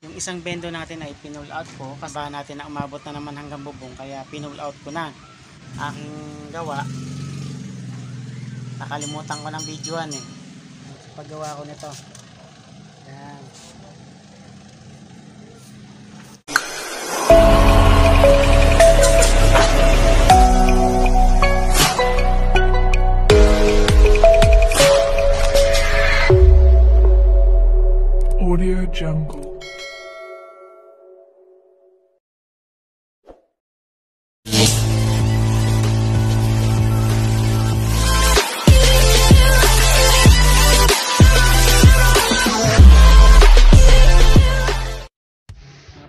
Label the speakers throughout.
Speaker 1: Yung isang bendo natin ay pinull out ko kasi ba natin na umabot na naman hanggang bubong, kaya pinull out ko na. Aking gawa, nakalimutan ko ng videoan paggawa ko nito. Yan.
Speaker 2: Audio Jungle.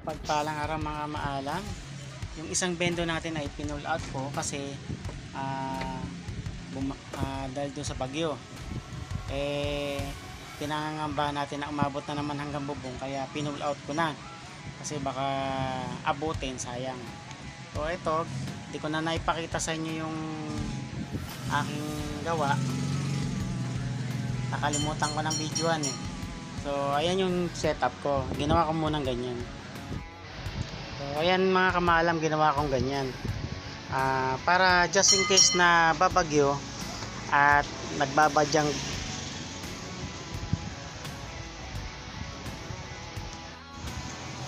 Speaker 1: Pagpalang araw mga maalam, yung isang bendo natin ay pinull out ko kasi dahil doon sa bagyo pinangangamba natin na umabot na naman hanggang bubong, kaya pinull out ko na kasi baka abutin, sayang. So ito, di ko na naipakita sa inyo yung aking gawa, nakalimutan ko ng videoan so ayan yung setup ko, ginawa ko munang ganyan. So ayan mga kamaalam, ginawa kong ganyan para just in case na babagyo at nagbabadyang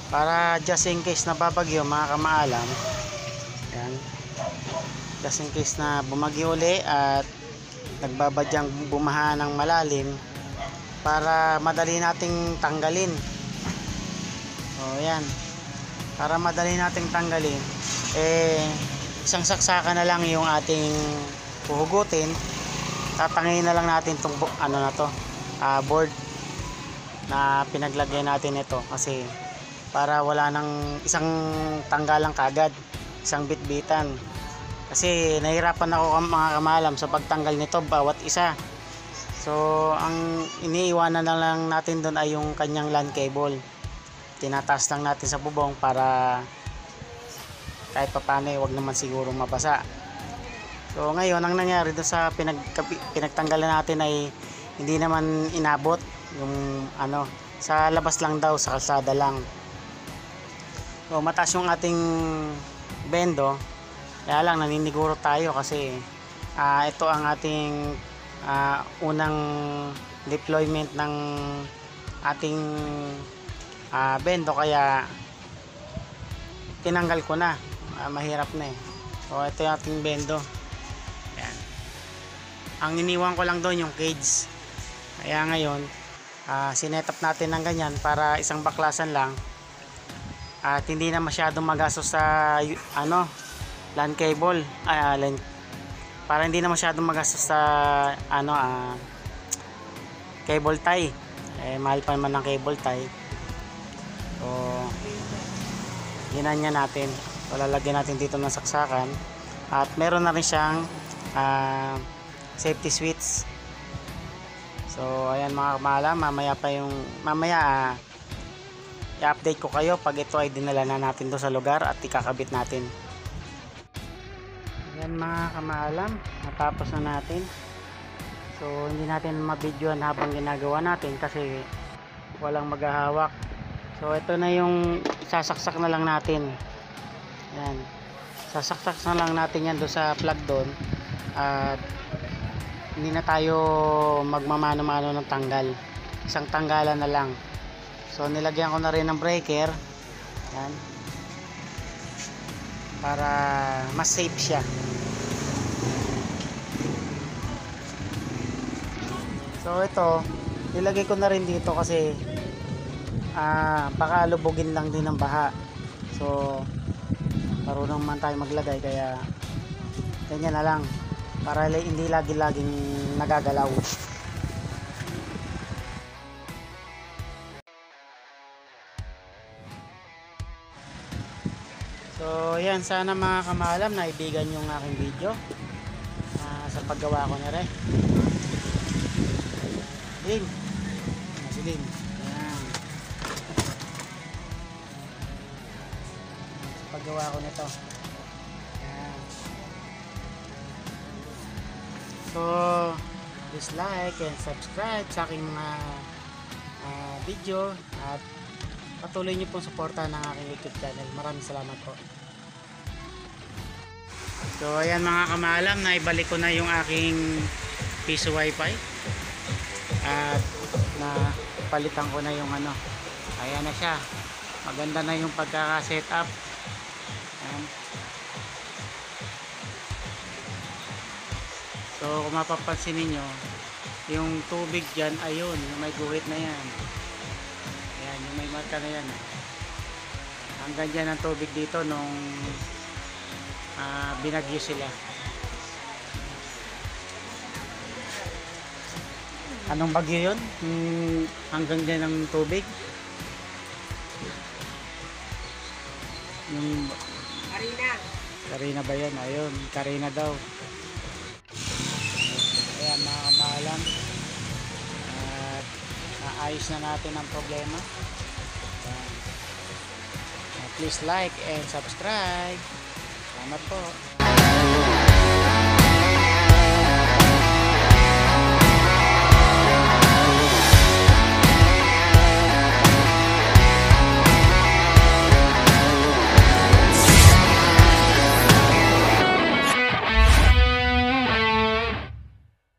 Speaker 1: mga kamaalam, yan, just in case na bumagyo uli at nagbabadyang bumaha ng malalim, para madali nating tanggalin. So yan, para madali nating tanggalin, isang saksakan na lang yung ating puhugutin. Tatangin na lang natin itong board na pinaglagay natin ito, kasi para wala nang isang tanggalang kagad, isang bitbitan, kasi nahirapan ako mga kamaalam sa pagtanggal nito bawat isa. So ang iniiwanan na lang natin doon ay yung kanyang LAN cable. Tinataas lang natin sa bubong para kahit papano wag naman siguro mabasa. So ngayon ang nangyari doon sa pinagtanggalan natin ay hindi naman inabot yung sa labas lang daw, sa kalsada lang. So mataas yung ating bendo, kaya lang naniniguro tayo kasi ito ang ating unang deployment ng ating bendo, kaya tinanggal ko na. Mahirap na So ito yung ating bendo. Ayan. Ang iniwan ko lang doon yung cage, kaya ngayon sinetap natin ng ganyan para isang baklasan lang at hindi na masyadong magastos sa LAN cable, para hindi na masyadong magastos sa cable tie. Mahal pa naman ng cable tie. So ginanya natin, lalagyan natin dito ng saksakan, at meron na rin siyang safety switch. So ayan mga kamaalam, mamaya i-update ko kayo pag ito ay dinala na natin doon sa lugar at ikakabit natin. Ayan mga kamaalam, natapos na natin. So hindi natin mabidyoan habang ginagawa natin kasi walang maghahawak. So ito na yung sasaksak na lang natin. Ayan, sasaksak na lang natin yan doon sa plug doon, at hindi na tayo magmamano-mano ng tanggal, isang tanggalan na lang. So nilagyan ko na rin ng breaker, yan, para mas safe siya. So ito nilagay ko na rin dito kasi baka lubugin lang din ng baha. So marunong man tayo maglagay, kaya ganyan na lang para hindi lagi-laging nagagalaw. So yan, sana mga kamaalam naibigan yung aking video sa paggawa ko na rin. Masilim. Yan. Sa paggawa ko nito. Yan. So please like and subscribe sa aking mga video, at patuloy niyo pong suportahan ng aking YouTube channel. Maraming salamat po. So ayan mga kamaalam, naibalik ko na yung aking piso wifi at napalitan ko na yung ano, ayan na siya, maganda na yung pagkaka-setup. Ayan. So kung mapapansin niyo yung tubig dyan, ayun, yung may guhit na yan, ayan, yung may marka na yan, hanggang dyan ang tubig dito nung binagyo sila. Anong bagyo yun? Hanggang dyan ang tubig? Yung Karina ba yan? Ayun, Karina daw. Ayan mga kamaalam, at naayos na natin ang problema. Ayan. Please like and subscribe. Salamat po.